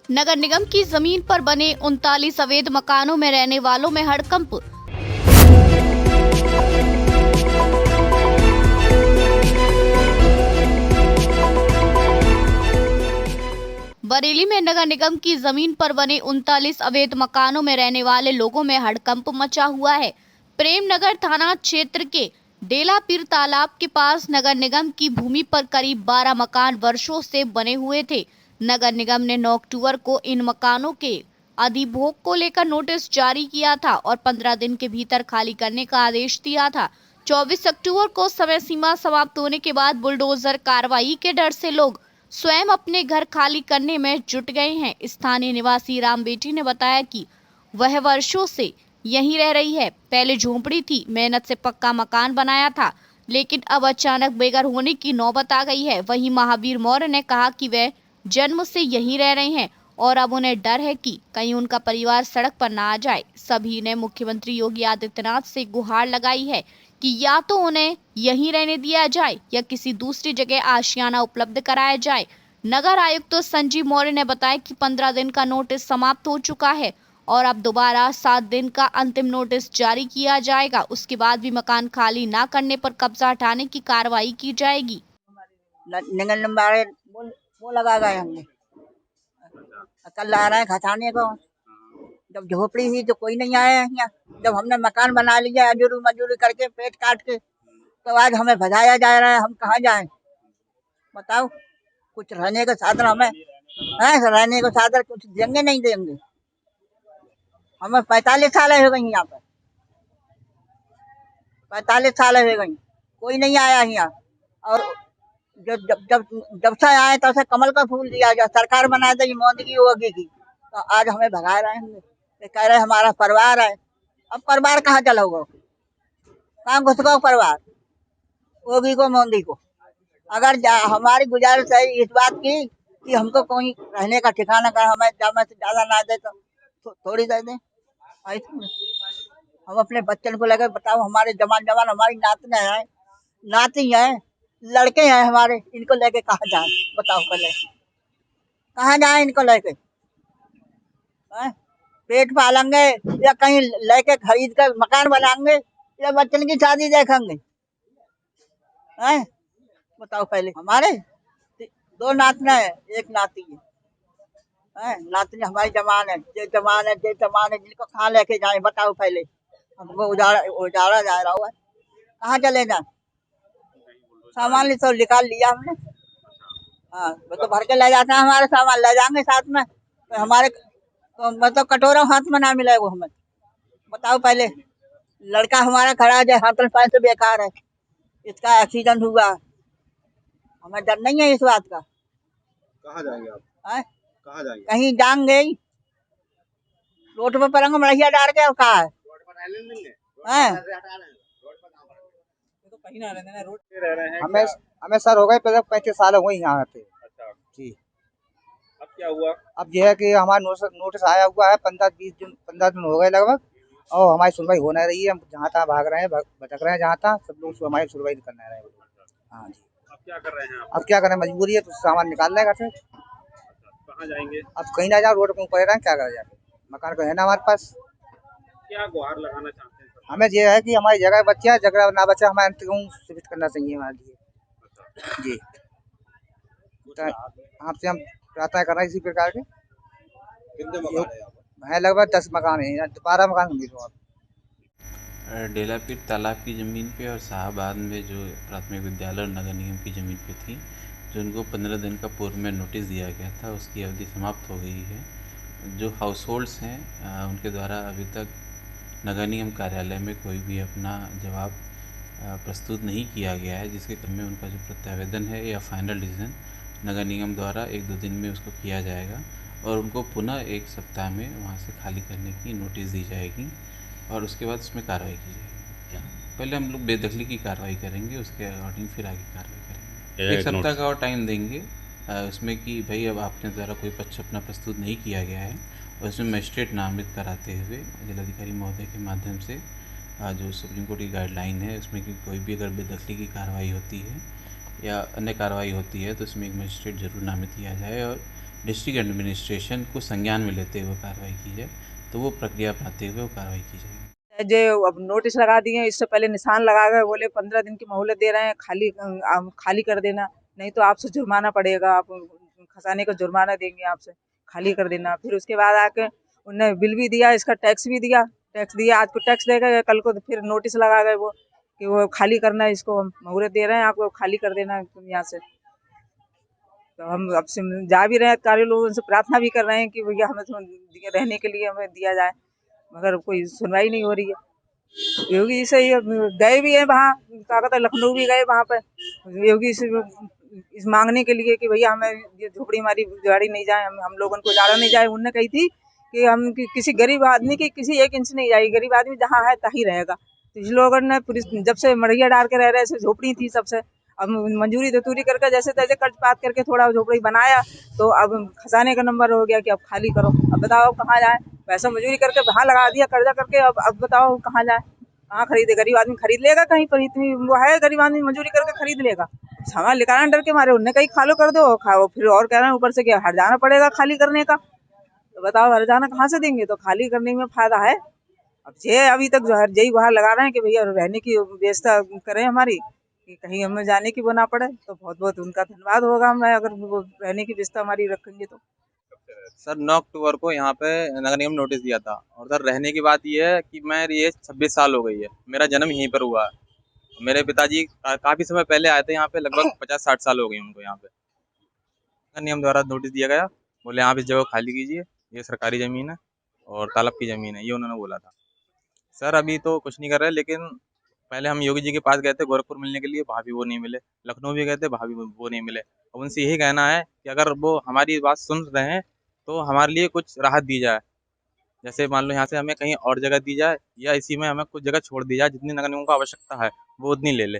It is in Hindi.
नगर निगम की जमीन पर बने 39 अवैध मकानों में रहने वालों में हड़कंप। बरेली में नगर निगम की जमीन पर बने 39 अवैध मकानों में रहने वाले लोगों में हड़कंप मचा हुआ है। प्रेम नगर थाना क्षेत्र के डेलापीर तालाब के पास नगर निगम की भूमि पर करीब 12 मकान वर्षों से बने हुए थे। नगर निगम ने 9 अक्टूबर को इन मकानों के अधिभोग को लेकर नोटिस जारी किया था और 15 दिन के भीतर खाली करने का आदेश दिया था। 24 अक्टूबर को समय सीमा समाप्त होने के बाद बुलडोजर कार्रवाई के डर से लोग स्वयं अपने घर खाली करने में जुट गए हैं। स्थानीय निवासी राम बेटी ने बताया कि वह वर्षों से यहीं रह रही है। पहले झोंपड़ी थी, मेहनत से पक्का मकान बनाया था, लेकिन अब अचानक बेघर होने की नौबत आ गई है। वहीं महावीर मौर्य ने कहा कि वे जन्म से यहीं रह रहे हैं और अब उन्हें डर है कि कहीं उनका परिवार सड़क पर ना आ जाए। सभी ने मुख्यमंत्री योगी आदित्यनाथ से गुहार लगाई है कि या तो उन्हें यहीं रहने दिया जाए या किसी दूसरी जगह आशियाना उपलब्ध कराया जाए। नगर आयुक्त तो संजीव मौर्य ने बताया कि 15 दिन का नोटिस समाप्त हो चुका है और अब दोबारा 7 दिन का अंतिम नोटिस जारी किया जाएगा। उसके बाद भी मकान खाली ना करने पर कब्जा हटाने की कार्रवाई की जाएगी। निगल नंबर वो लगा गए हमने, कल ला रहे हैं खसाने को। जब झोपड़ी थी तो कोई नहीं आया यहाँ। जब हमने मकान बना लिया अजूरी मजूरी करके पेट काट के, तो आज हमें भजाया जा रहा है। हम कहाँ जाएं बताओ? कुछ रहने का साधन हमें है, रहने को साधन कुछ देंगे नहीं देंगे। हमें 45 साल हो गई यहाँ पर, 45 साल हो गई, कोई नहीं आया यहाँ। और जब जब जब जब से आए तब से कमल का फूल दिया, जो सरकार बना दी मोदी की योगी की, तो आज हमें भगा रहे हैं। ये कह रहे हमारा परिवार है। अब परिवार कहाँ चला होगा? कहाँ घुस गो परिवार? योगी को मोदी को। अगर हमारी गुजारिश है इस बात की कि हमको कोई रहने का ठिकाना का हमें ज्यादा से ज्यादा ना दे तो थोड़ी दे दें। हम अपने बच्चन को लेकर बताओ, हमारे जवान हमारी नातियां हैं, नाती हैं, लड़के हैं हमारे, इनको लेके कहाँ जाए बताओ? पहले कहाँ जाए इनको लेके? पेट पालेंगे या कहीं लेके खरीद कर मकान बनाएंगे या बच्चन की शादी देखेंगे? बताओ पहले। हमारे 2 नातियां है, 1 नाती है। नाती हमारी जवान है, जे जवान है, जिनको कहाँ लेके जाए बताओ पहले? हमको उजाड़ा जा रहा है, कहाँ चले जाए? सामान तो निकाल लिया हमने। हाँ, वो तो भर के ले जाते हैं, हमारे सामान ले जाएंगे साथ में, तो हमारे तो मतलब कटोरा हाथ में ना मिलेगा हमें। बताओ पहले। लड़का हमारा खड़ा है, हाथ पैर से बेकार है, इसका एक्सीडेंट हुआ, हमें डर नहीं है इस बात का। कहाँ जाएंगे आप? कहाँ जाएंगे? कहीं जाएंगे रोड पे पड़ेंगे, मड़ैया डाल के। और कहा है तो कहीं ना रहने रोड पे रह रहे हैं। हमें सर हो गए 35 साल हो गए यहाँ आते। अच्छा जी। अब क्या हुआ? अब यह है कि हमारा नोटिस आया हुआ है, 15 दिन हो गए लगभग, और हमारी सुनवाई हो नहीं रही है। हम जहाँ तहाँ भाग रहे हैं, भटक रहे हैं जहाँ तहाँ, सब लोग हमारी सुनवाई करने रहे हैं। हाँ जी। अब क्या कर रहे हैं आप? अब क्या करें, मजबूरी है, तो सामान निकाल रहे हैं घर से। कहाँ जाएंगे? अब कहीं ना जाओ, रोड पर पड़े रहे, क्या करें जाके? मकान को है ना हमारे पास। क्या गुहार लगाना चाहते हैं सर? हमें ये है कि हमारी जगह बची है, जगह ना बचे हमें अंतरिम शिफ्ट करना चाहिए हमारे लिए। जी। आपसे हम प्रार्थना कर रहे हैं इसी प्रकार के। कितने मकान है यहाँ पर? है लगभग 10 मकान है, 12 मकान होंगे। डेलापीर तालाब की ज़मीन पे और शाहबाद में जो प्राथमिक विद्यालय और नगर निगम की ज़मीन पे थी, जो उनको 15 दिन का पूर्व में नोटिस दिया गया था, उसकी अवधि समाप्त हो गई है। जो हाउस होल्ड्स हैं उनके द्वारा अभी तक नगर निगम कार्यालय में कोई भी अपना जवाब प्रस्तुत नहीं किया गया है, जिसके क्रम में उनका जो प्रत्यावेदन है या फाइनल डिसीजन नगर निगम द्वारा 1-2 दिन में उसको किया जाएगा और उनको पुनः 1 सप्ताह में वहाँ से खाली करने की नोटिस दी जाएगी और उसके बाद उसमें कार्रवाई की जाएगी। पहले हम लोग बेदखली की कार्रवाई करेंगे, उसके अकॉर्डिंग फिर आगे कार्रवाई करेंगे। 1 सप्ताह का और टाइम देंगे उसमें कि भाई अब आपने द्वारा कोई पक्ष अपना प्रस्तुत नहीं किया गया है और उसमें मजिस्ट्रेट नामित कराते हुए जिलाधिकारी महोदय के माध्यम से जो सुप्रीम कोर्ट की गाइडलाइन है उसमें कि कोई भी अगर बेदखली की कार्रवाई होती है या अन्य कार्रवाई होती है तो उसमें एक मजिस्ट्रेट जरूर नामित किया जाए और डिस्ट्रिक्ट एडमिनिस्ट्रेशन को संज्ञान में लेते हुए कार्रवाई की जाए, तो वो प्रक्रिया अपनाते हुए वो कार्रवाई की जाएगी। जो अब नोटिस लगा दिए हैं, इससे पहले निशान लगा गए, बोले 15 दिन की मोहलत दे रहे हैं, खाली कर देना, नहीं तो आपसे जुर्माना पड़ेगा, आप खजाने का जुर्माना देंगे आपसे, खाली कर देना। फिर उसके बाद आके उन्होंने बिल भी दिया, इसका टैक्स भी दिया, आज को टैक्स देगा, कल को फिर नोटिस लगा गए वो कि वो खाली करना है, इसको हम मोहलत दे रहे हैं, आपको खाली कर देना है यहाँ से। तो हम अब से जा भी रहे हैं, अधिकारी लोगों से प्रार्थना भी कर रहे हैं कि भैया हमें रहने के लिए हमें दिया जाए, मगर कोई सुनवाई नहीं हो रही है। योगी जी से ये गए भी हैं वहाँ, क्या कहता है, लखनऊ भी गए वहाँ पे योगी से इस मांगने के लिए कि भैया हमें ये झोपड़ी हमारी उजाड़ी नहीं जाए, हम लोगों को उजाड़ा नहीं जाए। उन्होंने कही थी कि हम किसी गरीब आदमी की किसी 1 इंच नहीं जाएगी, गरीब आदमी जहाँ है तहीं रहेगा। तो इस लोगों ने जब से मड़ैया डाल के रह रहे से झोपड़ी थी सबसे, अब मंजूरी दतूरी करके जैसे तैसे कर्ज पात करके थोड़ा झोपड़ी बनाया, तो अब खजाने का नंबर हो गया कि अब खाली करो। अब बताओ कहाँ जाए, पैसा मजदूरी करके वहाँ लगा दिया कर्जा करके, अब बताओ कहाँ जाए, कहाँ खरीदे? गरीब आदमी खरीद लेगा कहीं पर? इतनी वो है, गरीब आदमी मजदूरी करके खरीद लेगा? सामान निकालना डर के मारे, उनने कहीं खालो कर दो, खाओ, फिर और कह रहे हैं ऊपर से कि हर जाना पड़ेगा खाली करने का। तो बताओ हर जाना कहाँ से देंगे? तो खाली करने में फायदा है। अब ये अभी तक जो है यही गुहार लगा रहे हैं कि भैया रहने की व्यवस्था करें हमारी, कि कहीं हमें जाने की वो ना पड़े। तो बहुत बहुत उनका धन्यवाद होगा, हमें अगर वो रहने की व्यवस्था हमारी रखेंगे तो। सर 9 अक्टूबर को यहाँ पे नगर निगम नोटिस दिया था, और सर रहने की बात ये है कि मैं ये 26 साल हो गई है, मेरा जन्म यहीं पर हुआ है। मेरे पिताजी काफी समय पहले आए थे यहाँ पे, लगभग 50-60 साल हो गए उनको यहाँ पे। नगर निगम द्वारा नोटिस दिया गया, बोले आप इस जगह खाली कीजिए, ये सरकारी जमीन है और तालाब की जमीन है, ये उन्होंने बोला था। सर अभी तो कुछ नहीं कर रहे, लेकिन पहले हम योगी जी के पास गए थे गोरखपुर मिलने के लिए, वहाँ भी वो नहीं मिले। लखनऊ भी गए थे, वहाँ भी वो नहीं मिले। अब उनसे यही कहना है कि अगर वो हमारी बात सुन रहे हैं तो हमारे लिए कुछ राहत दी जाए। जैसे मान लो यहाँ से हमें कहीं और जगह दी जाए, या इसी में हमें कुछ जगह छोड़ दी जाए, जितनी नगर निगम को आवश्यकता है वो उतनी ले ले।